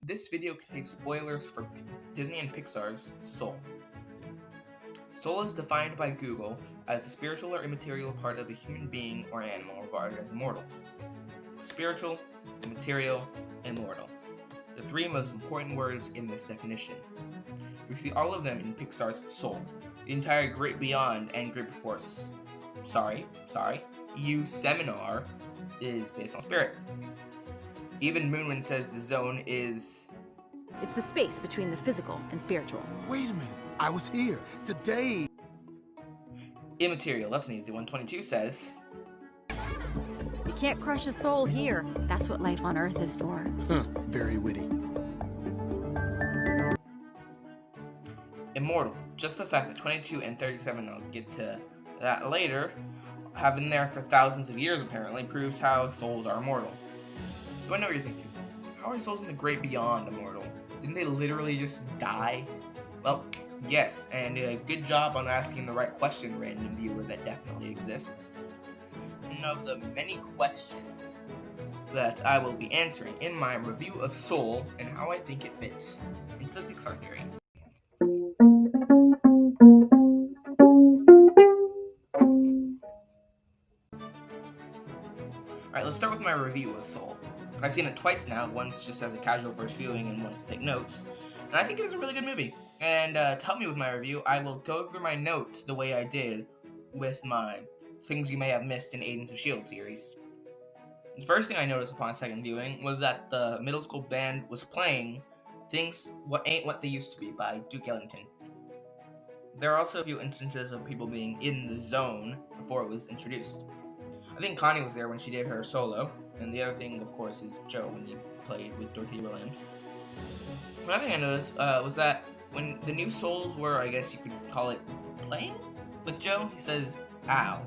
This video contains spoilers for Disney and Pixar's Soul. Soul is defined by Google as the spiritual or immaterial part of a human being or animal regarded as immortal. Spiritual, immaterial, immortal. The three most important words in this definition. We see all of them in Pixar's Soul. The entire Great Beyond and Great Before You seminar is based on spirit. Even Moonwind says the zone is... It's the space between the physical and spiritual. Wait a minute, I was here today. Immaterial, that's an easy one. 22 says... You can't crush a soul here. That's what life on Earth is for. Very witty. Immortal. Just the fact that 22 and 37, I'll get to that later, have been there for thousands of years apparently, proves how souls are immortal. So I know what you're thinking. How are souls in the Great Beyond immortal? Didn't they literally just die? Well, yes, and a good job on asking the right question, random viewer, that definitely exists. One of the many questions that I will be answering in my review of Soul and how I think it fits into the Pixar Theory. Alright, let's start with my review of Soul. I've seen it twice now, once just as a casual first viewing and once to take notes. And I think it is a really good movie. And to help me with my review, I will go through my notes the way I did with my Things You May Have Missed in Agents of S.H.I.E.L.D. series. The first thing I noticed upon second viewing was that the middle school band was playing Things What Ain't What They Used to Be by Duke Ellington. There are also a few instances of people being in the zone before it was introduced. I think Connie was there when she did her solo, and the other thing, of course, is Joe when he played with Dorothy Williams. Another thing I noticed was that when the new souls were, I guess you could call it, playing with Joe, he says, ow.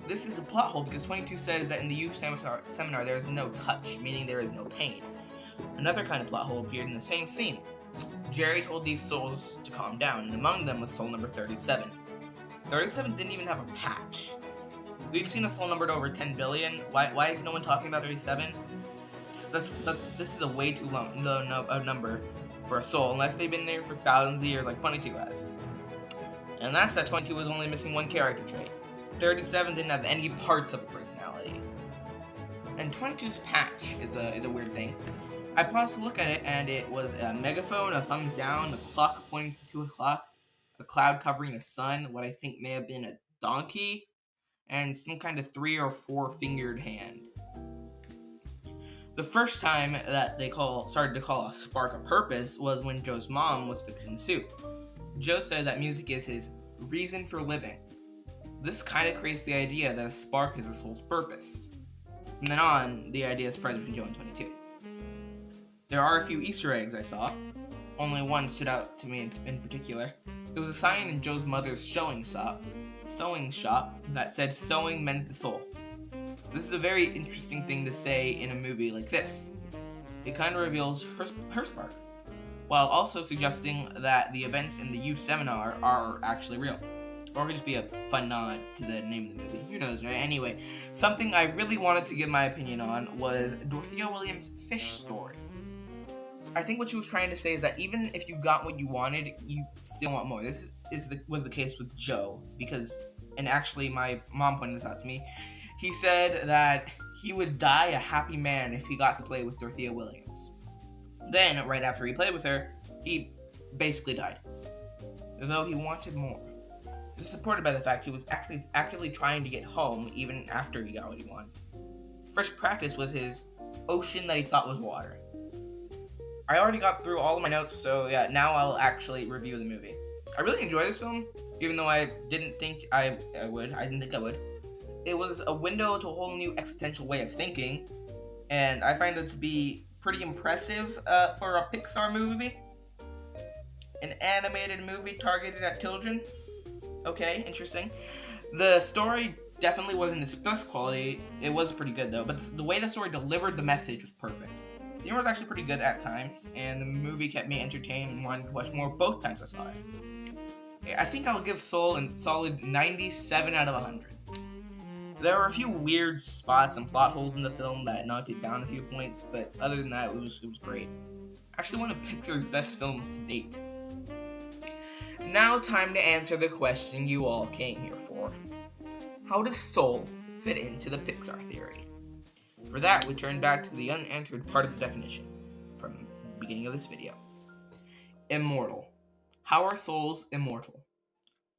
This is a plot hole because 22 says that in the youth seminar there is no touch, meaning there is no pain. Another kind of plot hole appeared in the same scene. Jerry told these souls to calm down, and among them was soul number 37. 37 didn't even have a patch. We've seen a soul numbered over 10 billion. Why is no one talking about 37? This is a way too low number for a soul, unless they've been there for thousands of years like 22 has. And that's that 22 was only missing one character trait. 37 didn't have any parts of a personality. And 22's patch is a weird thing. I paused to look at it, and it was a megaphone, a thumbs down, a clock pointing to 2 o'clock, a cloud covering a sun, what I think may have been a donkey, and some kind of 3 or 4 fingered hand. The first time that they started to call a spark a purpose was when Joe's mom was fixing the soup. Joe said that music is his reason for living. This kind of creates the idea that a spark is a soul's purpose. From then on, the idea spreads between Joe and 22. There are a few Easter eggs I saw. Only one stood out to me in particular. It was a sign in Joe's mother's sewing shop that said "Sewing mends the soul." This is a very interesting thing to say in a movie like this. It kind of reveals her spark, while also suggesting that the events in the youth seminar are actually real. Or it could just be a fun nod to the name of the movie. Who knows, right? Anyway, something I really wanted to give my opinion on was Dorothea Williams' fish story. I think what she was trying to say is that even if you got what you wanted, you still want more. This was the case with Joe, because, and actually my mom pointed this out to me, he said that he would die a happy man if he got to play with Dorothea Williams. Then, right after he played with her, he basically died, though he wanted more. This is supported by the fact he was actively trying to get home even after he got what he wanted. First practice was his ocean that he thought was water. I already got through all of my notes, so yeah, now I'll actually review the movie. I really enjoy this film, even though I didn't think I would. I didn't think I would. It was a window to a whole new existential way of thinking, and I find it to be pretty impressive for a Pixar movie. An animated movie targeted at children. Okay, interesting. The story definitely wasn't its best quality. It was pretty good though, but the way the story delivered the message was perfect. The humor was actually pretty good at times, and the movie kept me entertained and wanted to watch more both times I saw it. I think I'll give Soul a solid 97 out of 100. There were a few weird spots and plot holes in the film that knocked it down a few points, but other than that, it was great. Actually, one of Pixar's best films to date. Now, time to answer the question you all came here for. How does Soul fit into the Pixar theory? For that, we turn back to the unanswered part of the definition from the beginning of this video. Immortal. How are souls immortal?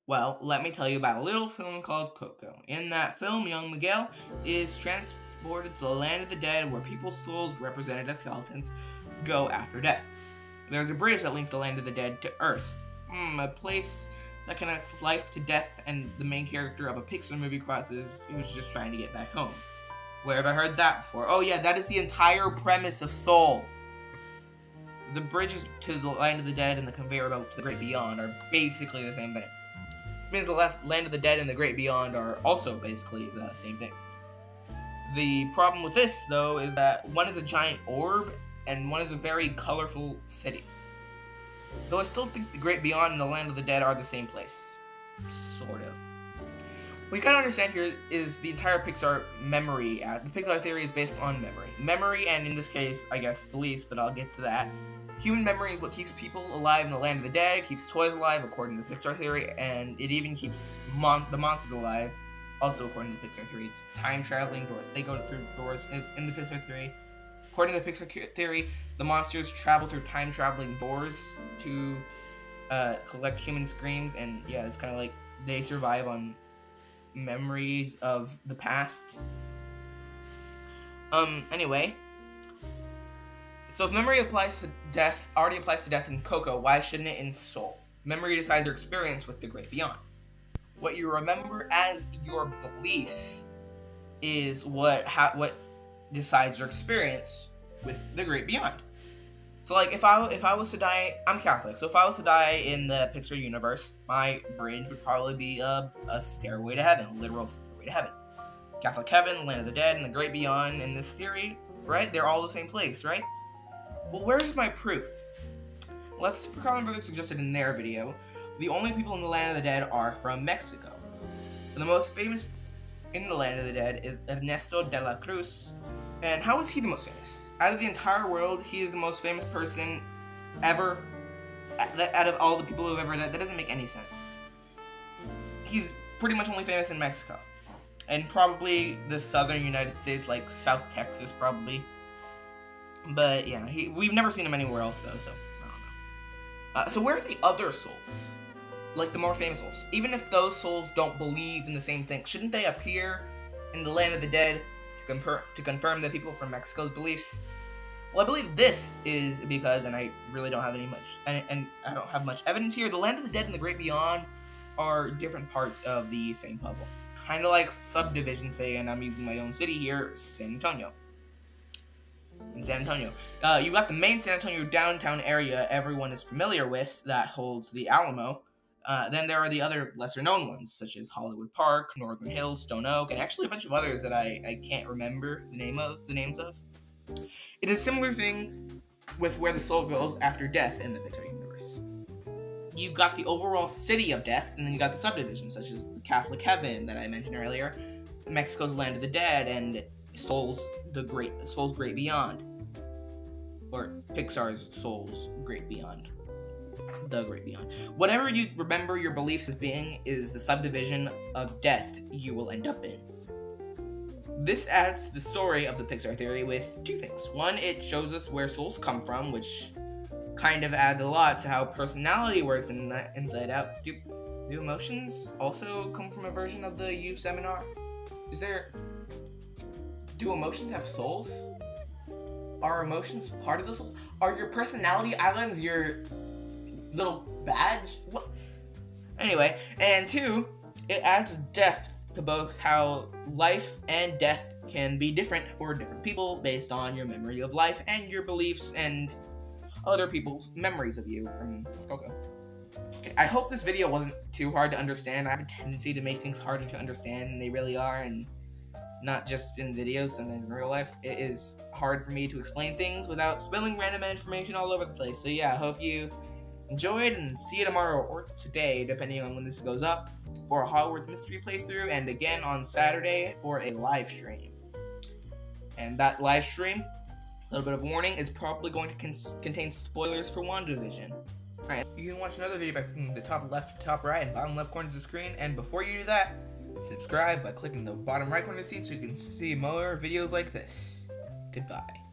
Well, let me tell you about a little film called Coco. In that film, young Miguel is transported to the land of the dead where people's souls, represented as skeletons, go after death. There's a bridge that links the land of the dead to Earth, a place that connects life to death, and the main character of a Pixar movie crosses who's just trying to get back home. Where have I heard that before? Oh yeah, that is the entire premise of Soul. The bridges to the land of the dead and the conveyor belt to the great beyond are basically the same thing. It means the land of the dead and the great beyond are also basically the same thing. The problem with this, though, is that one is a giant orb and one is a very colorful city. Though I still think the great beyond and the land of the dead are the same place. Sort of. What you gotta understand here is the entire Pixar memory. The Pixar theory is based on memory. Memory, and in this case, I guess, beliefs, but I'll get to that. Human memory is what keeps people alive in the land of the dead, keeps toys alive, according to the Pixar theory, and it even keeps the monsters alive, also according to the Pixar theory. It's time-traveling doors. They go through doors in the Pixar theory. According to the Pixar theory, the monsters travel through time-traveling doors to collect human screams, and yeah, it's kind of like they survive on memories of the past. Anyway. So if memory applies to death, already applies to death in Coco, why shouldn't it in Soul? Memory decides your experience with the great beyond. What you remember as your beliefs is what decides your experience with the great beyond. So like if I was to die, I'm Catholic, so if I was to die in the Pixar universe, my brain would probably be a stairway to heaven, a literal stairway to heaven. Catholic heaven, land of the dead, and the great beyond in this theory, right? They're all the same place, right? Well, where's my proof? Well, as Picard and Brothers suggested in their video, the only people in the land of the dead are from Mexico. And the most famous in the land of the dead is Ernesto de la Cruz. And how is he the most famous? Out of the entire world, he is the most famous person ever. Out of all the people who've ever died, that doesn't make any sense. He's pretty much only famous in Mexico. And probably the southern United States, like South Texas, probably. But yeah, we've never seen him anywhere else though, so I don't know. So where are the other souls? Like the more famous souls? Even if those souls don't believe in the same thing, shouldn't they appear in the land of the dead to confirm the people from Mexico's beliefs? Well, I believe this is because, and I really don't have and I don't have much evidence here, the land of the dead and the great beyond are different parts of the same puzzle. Kind of like subdivisions, say, and I'm using my own city here, San Antonio. In San Antonio. You got the main San Antonio downtown area everyone is familiar with that holds the Alamo. Then there are the other lesser known ones, such as Hollywood Park, Northern Hills, Stone Oak, and actually a bunch of others that I can't remember the names of. It is a similar thing with where the soul goes after death in the Pixar universe. You got the overall city of death, and then you got the subdivisions, such as the Catholic Heaven that I mentioned earlier, Mexico's Land of the Dead, and Soul's Great Beyond, or Pixar's Soul's Great Beyond, the Great Beyond. Whatever you remember your beliefs as being is the subdivision of death you will end up in. This adds to the story of the Pixar theory with two things. One, it shows us where souls come from, which kind of adds a lot to how personality works in Inside Out. Do emotions also come from a version of the U seminar? Do emotions have souls? Are emotions part of the souls? Are your personality islands your little badge? What? Anyway, and two, it adds depth to both how life and death can be different for different people based on your memory of life and your beliefs and other people's memories of you from Coco. Okay, I hope this video wasn't too hard to understand. I have a tendency to make things harder to understand than they really are, and not just in videos, sometimes in real life. It is hard for me to explain things without spilling random information all over the place. So yeah, I hope you enjoy it, and see you tomorrow or today, depending on when this goes up, for a Hogwarts Mystery playthrough, and again on Saturday for a live stream. And that live stream, a little bit of warning, is probably going to contain spoilers for WandaVision. Alright, you can watch another video by clicking the top left, top right, and bottom left corners of the screen, and before you do that, subscribe by clicking the bottom right corner of the screen so you can see more videos like this. Goodbye.